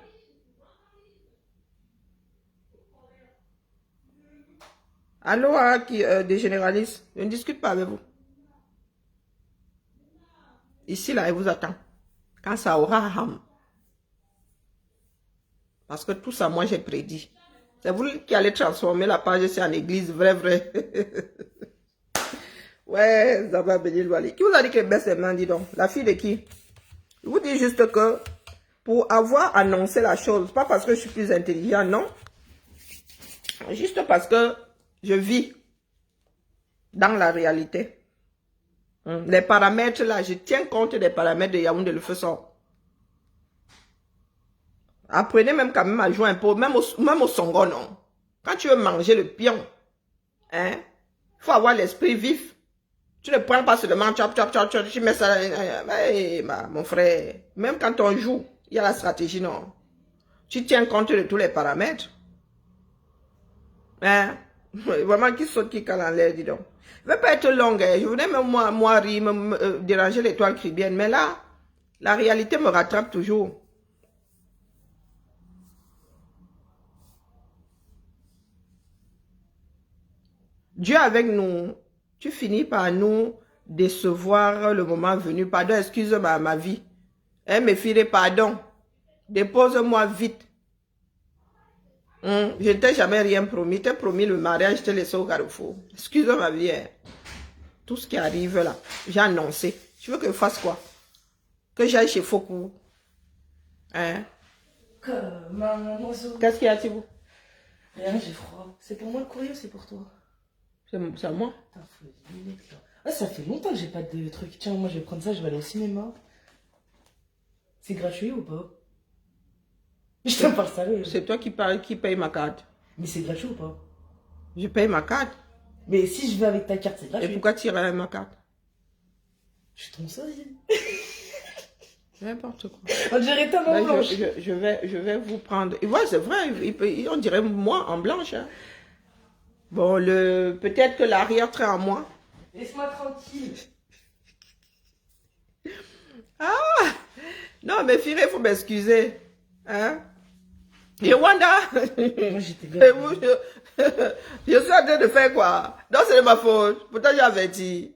Allô, des généralistes, je ne discute pas avec vous. Ici, là, elle vous attend. Quand ça aura ham. Parce que tout ça, moi, j'ai prédit. C'est vous qui allez transformer la page ici en église, vrai. Ouais, ça va bénir le Wali. Qui vous a dit que baisse les mains, dis donc? La fille de qui? Je vous dis juste que pour avoir annoncé la chose, pas parce que je suis plus intelligent, non. Juste parce que je vis dans la réalité. Les paramètres là, je tiens compte des paramètres de Yaoundé le Faisant. Apprenez même quand même à jouer un peu, même au Songo, non. Quand tu veux manger le pion, hein, il faut avoir l'esprit vif. Tu ne prends pas seulement tu mets ça, mon frère. Même quand on joue, il y a la stratégie, non. Tu tiens compte de tous les paramètres. Hein? Vraiment, qui saute, qui cale en l'air, dis donc. Je ne vais pas être longue, hein. Je voulais même moi rire, me déranger l'étoile cribienne. Mais là, la réalité me rattrape toujours. Dieu avec nous, tu finis par nous décevoir le moment venu. Pardon, excuse ma vie. Hein, mes filles, pardon. Dépose-moi vite. Je ne t'ai jamais rien promis. Je t'ai promis le mariage, je t'ai laissé au carrefour. Excuse ma vie. Hein. Tout ce qui arrive là, j'ai annoncé. Tu veux que je fasse quoi? Que j'aille chez Fokou? Hein? Qu'est-ce qu'il y a, Thibou? Rien, j'ai froid. C'est pour moi le courrier ou c'est pour toi? C'est à moi. Putain, faut les lunettes, là. Ah, ça fait longtemps que j'ai pas de truc. Tiens, moi je vais prendre ça, je vais aller au cinéma. C'est gratuit ou pas? Je t'en parle sérieux. C'est toi qui paye ma carte. Mais c'est gratuit ou pas? Je paye ma carte. Mais si je vais avec ta carte, c'est gratuit. Et pourquoi tu irais avec ma carte? Je suis ton sosie. N'importe quoi. On dirait tellement blanche. Je vais vous prendre. Et ouais, c'est vrai, on dirait moi en blanche. Hein. Bon, peut-être que l'arrière-train en moi. Laisse-moi tranquille. Ah! Non, mais Firé, il faut m'excuser. Hein? Et Wanda? Moi, j'étais bien. Je suis en train de faire quoi? Non, c'est de ma faute. Pourtant, j'ai averti.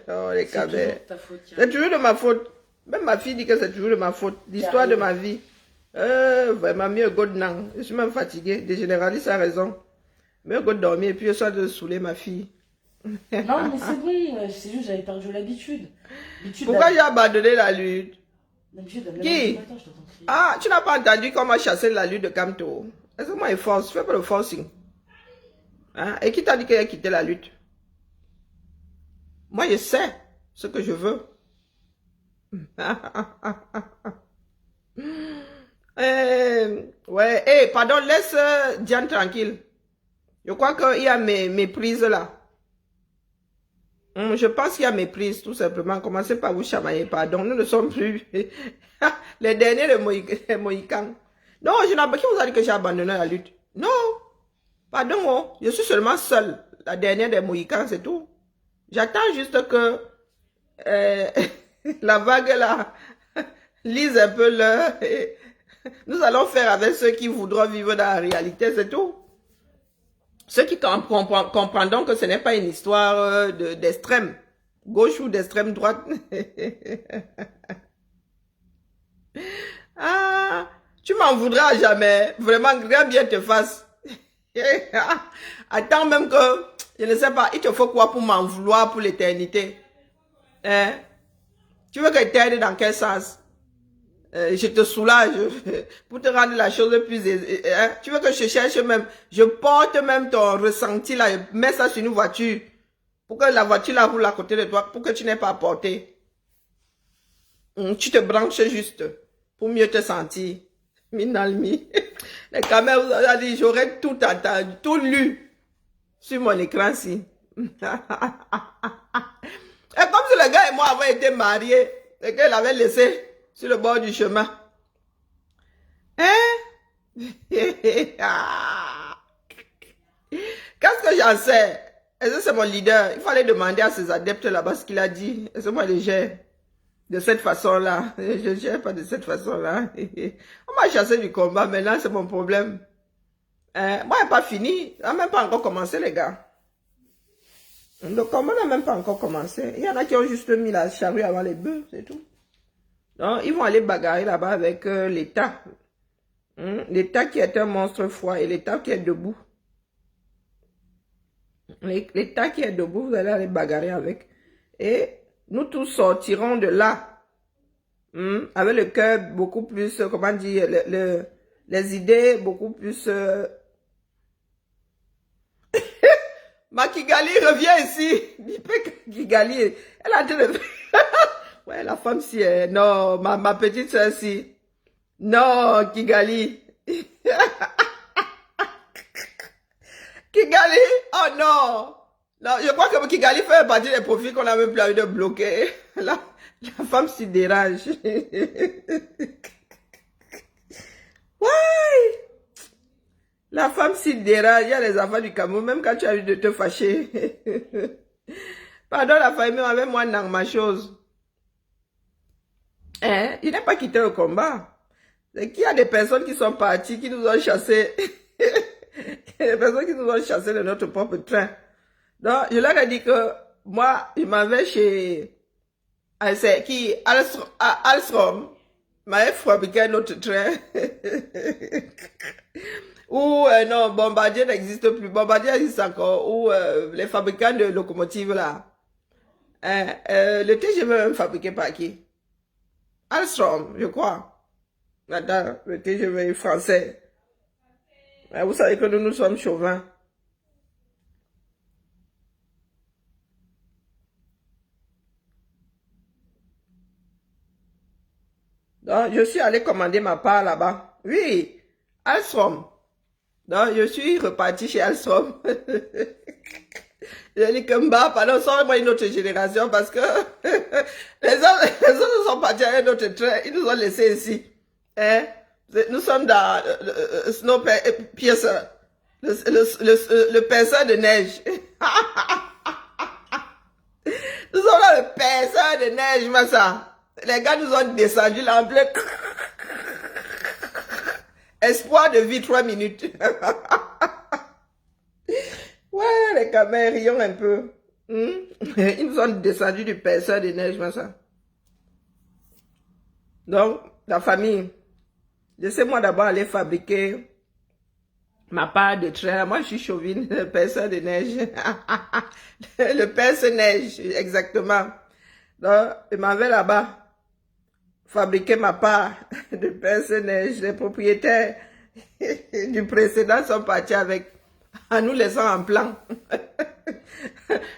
Oh, les cabets. C'est toujours de ma faute. Même ma fille dit que c'est toujours de ma faute. L'histoire de ma vie. Vraiment, mieux go de nan. Je suis même fatiguée. Des généralistes a raison. Mieux go de dormir et puis je suis de saouler ma fille. Non, mais c'est bon. C'est juste j'avais perdu l'habitude. Pourquoi j'ai abandonné la lutte? Qui? Matin, Ah, tu n'as pas entendu comment chasser la lutte de Kamto? Est-ce que moi, il force? Fais pas le forcing. Hein? Et qui t'a dit qu'il a quitté la lutte? Moi, je sais ce que je veux. Ouais, pardon, laisse Diane tranquille. Je crois qu'il y a mes prises là. Je pense qu'il y a mes prises, tout simplement. Commencez par vous chamailler, pardon. Nous ne sommes plus les derniers de Mohicans. Non, je n'ai pas. Qui vous a dit que j'ai abandonné la lutte? Non. Pardon, oh. Je suis seulement seule. La dernière des Mohicans, c'est tout. J'attends juste que la vague là lise un peu l'heure. Nous allons faire avec ceux qui voudront vivre dans la réalité, c'est tout. Ceux qui comprendront que ce n'est pas une histoire d'extrême gauche ou d'extrême droite. Ah, tu m'en voudras jamais. Vraiment, grand bien te fasse. Attends même que, je ne sais pas, il te faut quoi pour m'en vouloir pour l'éternité? Hein? Tu veux que je t'aide dans quel sens? Je te soulage pour te rendre la chose plus aisée. Hein? Tu veux que je cherche même, je porte même ton ressenti là, je mets ça sur une voiture pour que la voiture là roule à côté de toi, pour que tu n'aies pas à porter. Tu te branches juste. pour mieux te sentir. Minalmi. Les caméras, vous avez dit, j'aurais tout entendu, tout lu sur mon écran-ci. Et comme si le gars et moi avons été mariés et qu'il avait laissé sur le bord du chemin. Hein? Qu'est-ce que j'en sais? Est-ce que c'est mon leader? Il fallait demander à ses adeptes là-bas ce qu'il a dit. Est-ce que moi je gère de cette façon-là? Je ne gère pas de cette façon-là. On m'a chassé du combat, maintenant c'est mon problème. Moi, il n'est pas fini. Il n'a même pas encore commencé, les gars. Le combat n'a même pas encore commencé. Il y en a qui ont juste mis la charrue avant les bœufs, c'est tout. Donc, ils vont aller bagarrer là-bas avec l'État. L'État qui est un monstre froid et l'État qui est debout. L'État qui est debout, vous allez aller bagarrer avec. Et nous tous sortirons de là. Avec le cœur beaucoup plus, comment dire, les idées beaucoup plus... Ma Kigali revient ici. Dis pas que Kigali, elle a de... Ouais, la femme si, non, ma petite soeur si. Non, Kigali. Kigali, oh non. Non, je crois que Kigali fait partie des profils qu'on n'a même plus envie de bloquer. La femme s'y dérange. Ouais. La femme s'y dérange, il y a les enfants du Cameroun, même quand tu as envie de te fâcher. Pardon la famille, mais avec moi, dans ma chose. Hein? Il n'a pas quitté le combat. C'est qu'il y a des personnes qui sont parties, qui nous ont chassés. Il y a des personnes qui nous ont chassés de notre propre train. Donc, je leur ai dit que moi, je m'en vais chez Alstrom m'avait fabriqué un autre train. Ou non, Bombardier n'existe plus. Bombardier existe encore. Ou les fabricants de locomotives là. Le TGV même fabriqué par qui? Alstrom, je crois. Attends, le TGV français. Vous savez que nous sommes chauvins. Donc, je suis allé commander ma part là-bas. Oui, Alstrom. Donc, je suis reparti chez Alstrom. Je dis que Mba, pardon, sors-moi une autre génération parce que les autres sont partis à un autre train. Ils nous ont laissés ici. Hein? Nous sommes dans Snowpiercer, le perceur de neige. Nous sommes dans le perceur de neige, mais ça. Les gars nous ont descendu là en plein. Espoir de vie 3 minutes. Ouais, les caméras rions un peu. Ils nous ont descendu du perceur de neige, mais ça. Donc, la famille, laissez-moi d'abord aller fabriquer ma part de train. Moi, je suis chauvine, le perceur de neige. Le perceur neige, exactement. Donc, je m'en vais là-bas fabriquer ma part de perceur neige. Les propriétaires du précédent sont partis avec, en nous laissant en plan.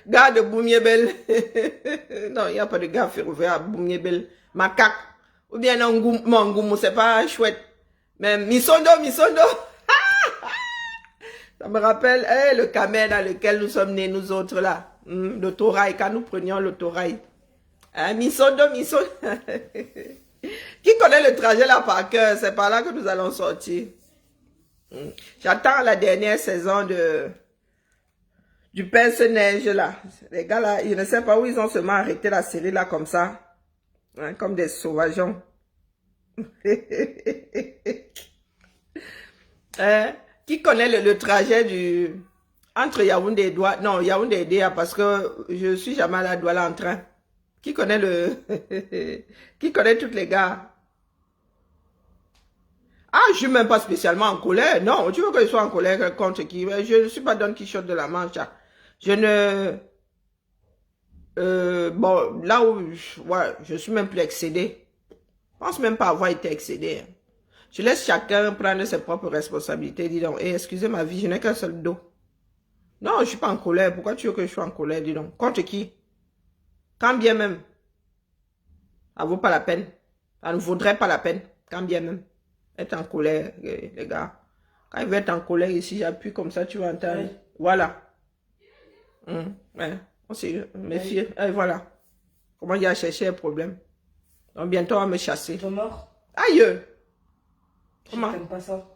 Gare de Boumiébel. Non, il n'y a pas de gare ferroviaire à Boumiébel. Macaque. Ou bien Ngoumou, c'est pas chouette. Mais Misondo. Ça me rappelle le Camer dans lequel nous sommes nés, nous autres là. Le Torail, quand nous prenions le Torail. Misondo. Qui connaît le trajet là par cœur? C'est par là que nous allons sortir. J'attends la dernière saison du Pince-Neige là. Les gars là, ils ne savent pas où ils ont seulement arrêté la série là comme ça. Hein, comme des sauvageons. Qui connaît le trajet entre Yaoundé et Douala? Non, Yaoundé et Déa parce que je suis jamais allé à Douala en train. Qui connaît qui connaît tous les gars? Ah, je suis même pas spécialement en colère. Non, tu veux que je sois en colère contre qui? Je ne suis pas Don Quichotte de la Manche. Je ne... bon, là où... Ouais, je suis même plus excédé. Je pense même pas avoir été excédé. Je laisse chacun prendre ses propres responsabilités. Dis donc, excusez ma vie, je n'ai qu'un seul dos. Non, je suis pas en colère. Pourquoi tu veux que je sois en colère? Dis donc, contre qui? Quand bien même. Ça vaut pas la peine. Ça ne vaudrait pas la peine. Quand bien même. Être en colère, les gars. Quand il va être en colère ici, j'appuie comme ça, tu vas entendre. Ouais. Voilà. Ouais. On s'est méfié. Et voilà. Comment il a cherché un problème. Donc bientôt, on va me chasser. Toi mort? Aïe! Je Comment? t'aime pas ça.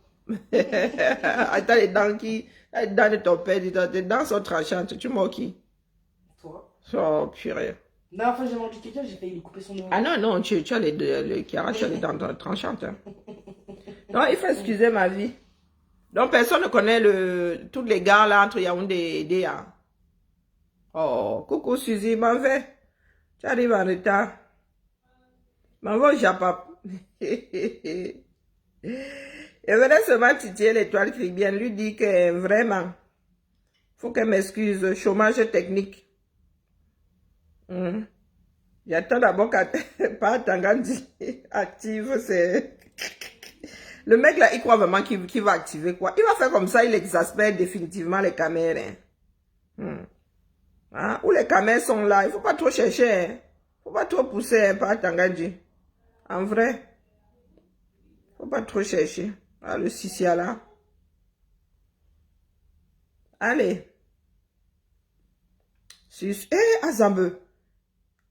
Attends, les dents qui... Les dents de ton père, tes dents sont tranchantes. Tu mords qui? Toi? Oh, purée. La dernière fois, j'ai mangé quelqu'un, j'ai failli lui couper son oreille. Ah non, non, tu as qui arrachent les dents tranchantes. Hein. Non, il faut excuser ma vie. Donc, personne ne connaît tous les gars là entre Yaoundé et Déa. Oh, coucou Suzy, m'en vais. Tu arrives en retard. M'en vais au Japon. Je venais seulement titiller l'étoile caribéenne, lui dit que vraiment, faut qu'elle m'excuse, chômage technique. J'attends d'abord pas Tangandi active, c'est... Le mec là, il croit vraiment qu'il va activer quoi. Il va faire comme ça, il exaspère définitivement les caméras. Hein? Où les caméras sont là, il faut pas trop chercher. Hein? Faut pas trop pousser hein, par Tangandi. En vrai, faut pas trop chercher. Ah, le Sissia là. Allez. Azambe.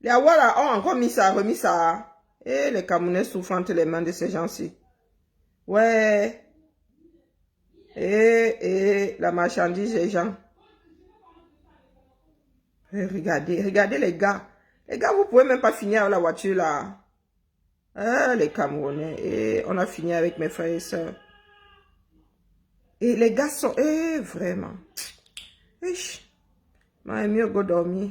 Les Awara ont encore remis ça. Et les Camerounais souffrent entre les mains de ces gens-ci. Ouais. Et la marchandise des gens. Et regardez les gars. Les gars, vous pouvez même pas finir la voiture là. Ah, les Camerounais. Et on a fini avec mes frères et sœurs. Et les gars sont... vraiment. Moi, mieux go dormir.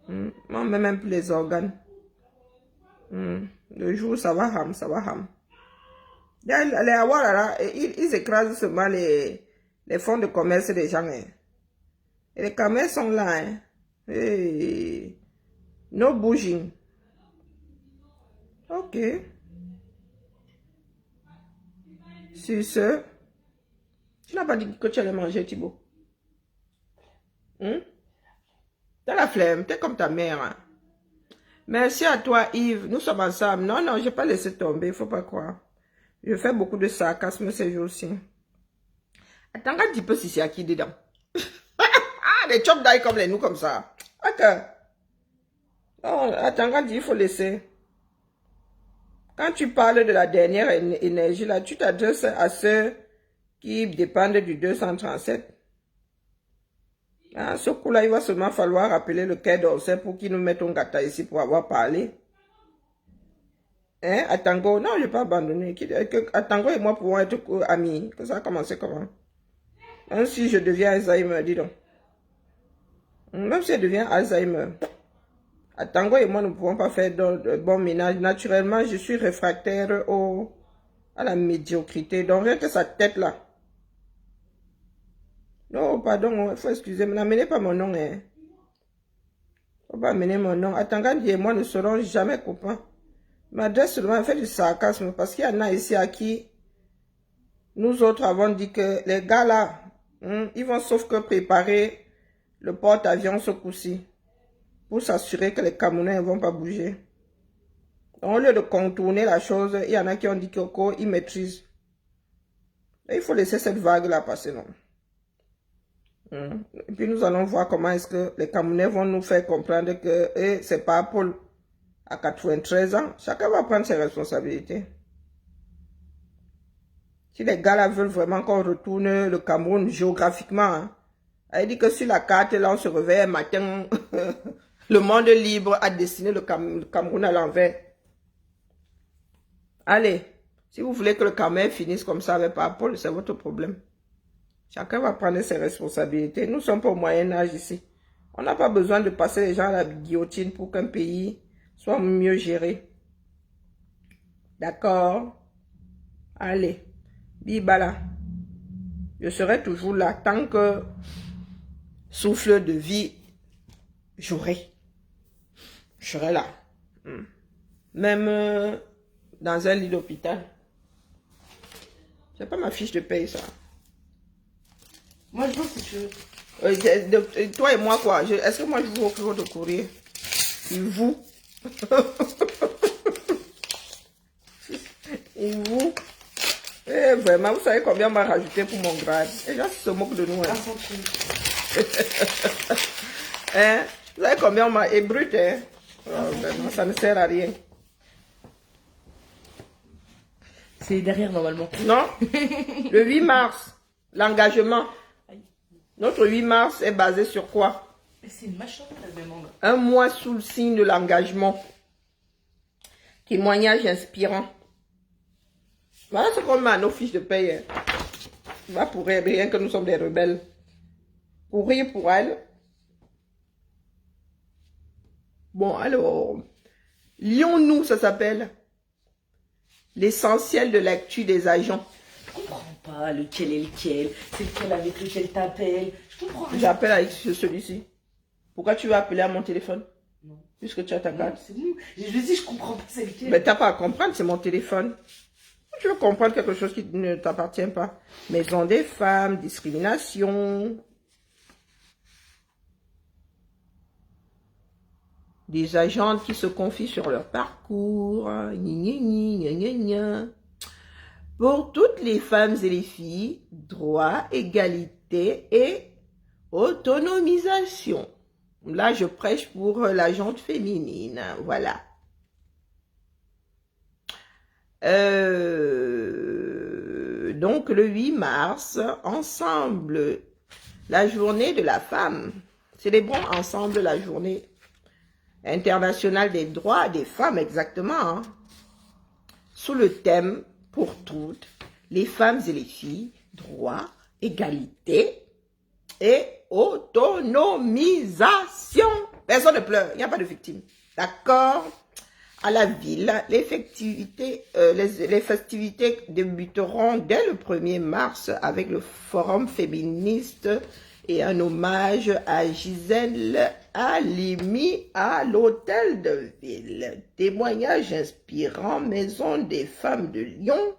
Moi, même plus les organes. Le jour, ça va ham, ça va ham. Les Awara, ils écrasent seulement les fonds de commerce des gens. Hein. Et les caméras sont là. Hein. Hey. No bouging. Ok. Sur ce, tu n'as pas dit que tu allais manger, Thibaut. T'as la flemme, t'es comme ta mère. Hein. Merci à toi, Yves. Nous sommes ensemble. Non, non, je n'ai pas laissé tomber, il ne faut pas croire. Je fais beaucoup de sarcasme ces jours-ci. Attends un petit peu si c'est à qui dedans. Ah, les chop d'ail comme les nous comme ça. Attends. Non, attends, quand il faut laisser. Quand tu parles de la dernière énergie, là, tu t'adresses à ceux qui dépendent du 237. Ah, ce coup-là, il va seulement falloir appeler le Quai d'Orsay pour qu'il nous mette un gâteau ici pour avoir parlé. Hein, Atango, non, je n'ai pas abandonné. Atango et moi pouvons être amis. Que ça a commencé comment? Même si je deviens Alzheimer, dis donc. Même si je deviens Alzheimer. Atango et moi ne pouvons pas faire de bon ménage. Naturellement, je suis réfractaire à la médiocrité. Donc, rien que sa tête là. Non, pardon, il faut excuser, mais n'amenez pas mon nom. Hein. Faut pas amener mon nom. Atangandi et moi ne serons jamais copains. M'adresse seulement fait du sarcasme parce qu'il y en a ici à qui nous autres avons dit que les gars là, ils vont sauf que préparer le porte-avions ce coup-ci pour s'assurer que les Camerounais ne vont pas bouger. Donc, au lieu de contourner la chose, il y en a qui ont dit qu'ils maîtrisent. Et il faut laisser cette vague là passer, non? Et puis nous allons voir comment est-ce que les Camerounais vont nous faire comprendre que c'est pas Paul à 93 ans. Chacun va prendre ses responsabilités. Si les gars là veulent vraiment qu'on retourne le Cameroun géographiquement, hein, elle dit que sur la carte là on se réveille un matin, le monde libre a dessiné le Cameroun à l'envers. Allez, si vous voulez que le Cameroun finisse comme ça avec Paul, c'est votre problème. Chacun va prendre ses responsabilités. Nous sommes pas au Moyen-Âge ici. On n'a pas besoin de passer les gens à la guillotine pour qu'un pays soit mieux géré. D'accord? Allez. Bibala. Je serai toujours là tant que souffle de vie j'aurai. Je serai là. Même dans un lit d'hôpital. C'est pas ma fiche de paye, ça. Moi, je veux si tu veux. Toi et moi, quoi? Est-ce que moi, je vous offre de courrier? Vous? Et vous? Eh, vraiment, vous savez combien on m'a rajouté pour mon grade? Les gens se moquent de nous. Hein. 1 centime. Hein? Vous savez combien on m'a... Et brut, hein? Oh, vraiment, ça ne sert à rien. C'est derrière, normalement. Non? Le 8 mars, l'engagement. Notre 8 mars est basé sur quoi? C'est une machin, la demande. Un mois sous le signe de l'engagement. Témoignage inspirant. Voilà ce qu'on met à nos fiches de paye. Hein. Va pour rien que nous sommes des rebelles. Pour rire pour elle. Bon, alors. Lions-nous, ça s'appelle. L'essentiel de l'actu des agents. Je comprends pas lequel est lequel. C'est lequel avec lequel t'appelles. Je comprends rien. J'appelle avec celui-ci. Pourquoi tu vas appeler à mon téléphone? Non. Puisque tu as ta carte. C'est nous. Je dis, je comprends pas c'est lequel. Mais t'as pas à comprendre, c'est mon téléphone. Tu veux comprendre quelque chose qui ne t'appartient pas. Maison des femmes, discrimination. Des agentes qui se confient sur leur parcours. Gna, gna, gna, gna, gna. Pour toutes les femmes et les filles, droit, égalité et autonomisation. Là, je prêche pour l'agente féminine. Voilà. Donc, le 8 mars, ensemble, la journée de la femme. Célébrons ensemble la journée internationale des droits des femmes, exactement. Hein, sous le thème, pour toutes, les femmes et les filles, droit, égalité et autonomisation. Personne ne pleure, il n'y a pas de victime. D'accord? À la ville, les festivités débuteront dès le 1er mars avec le forum féministe et un hommage à Gisèle Halimi à l'hôtel de ville. Témoignage inspirant, Maison des femmes de Lyon.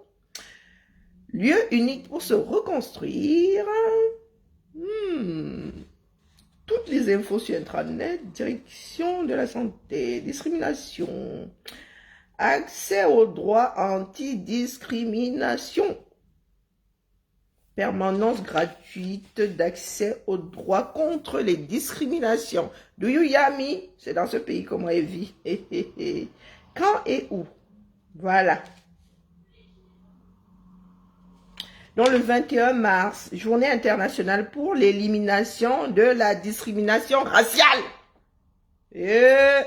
Lieu unique pour se reconstruire. Toutes les infos sur Intranet, direction de la santé, discrimination, accès aux droits anti-discrimination, permanence gratuite d'accès aux droits contre les discriminations. Do you hear me? C'est dans ce pays comment elle vit. Quand et où? Voilà. Donc le 21 mars, journée internationale pour l'élimination de la discrimination raciale. Et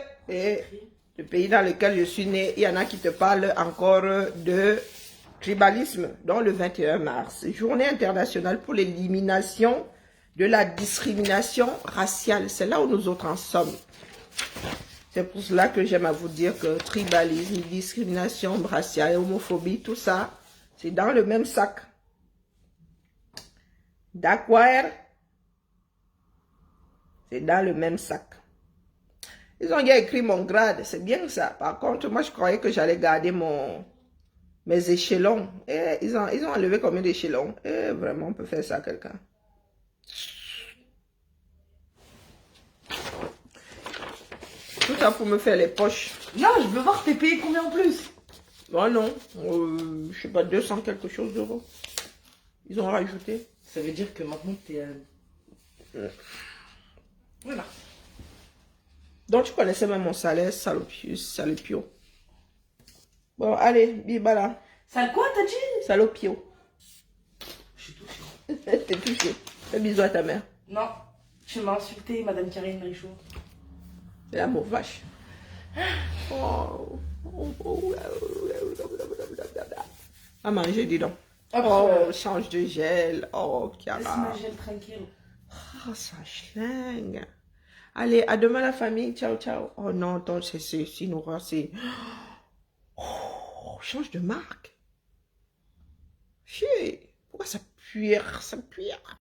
le pays dans lequel je suis né, il y en a qui te parlent encore de tribalisme. Donc le 21 mars, journée internationale pour l'élimination de la discrimination raciale. C'est là où nous autres en sommes. C'est pour cela que j'aime à vous dire que tribalisme, discrimination raciale, homophobie, tout ça, c'est dans le même sac. D'accord? C'est dans le même sac. Ils ont déjà écrit mon grade, c'est bien ça. Par contre, moi je croyais que j'allais garder mes échelons. Et ils ont enlevé combien d'échelons? Et vraiment, on peut faire ça à quelqu'un. Tout ça pour me faire les poches. Non, je veux voir t'es payé combien en plus? Oh non, je sais pas, 200 quelque chose d'euros. Ils ont rajouté. Ça veut dire que maintenant t'es... Voilà. Donc tu connaissais même mon salaire, salopio. Bon, allez, bibala. Ça quoi t'as dit? Salopio. Je suis touchée. T'es touché. Fais bisous à ta mère. Non, tu m'as insulté, Madame Karine Richaud. La mauve vache. À manger, dis donc. Oh, change de gel. Oh, Chiara. Laisse-moi gel tranquille. Oh, ça schlingue. Allez, à demain la famille. Ciao, ciao. Oh non, attends, c'est une horreur. C'est... Oh, change de marque. Chier. Pourquoi ça pue? Ça pue.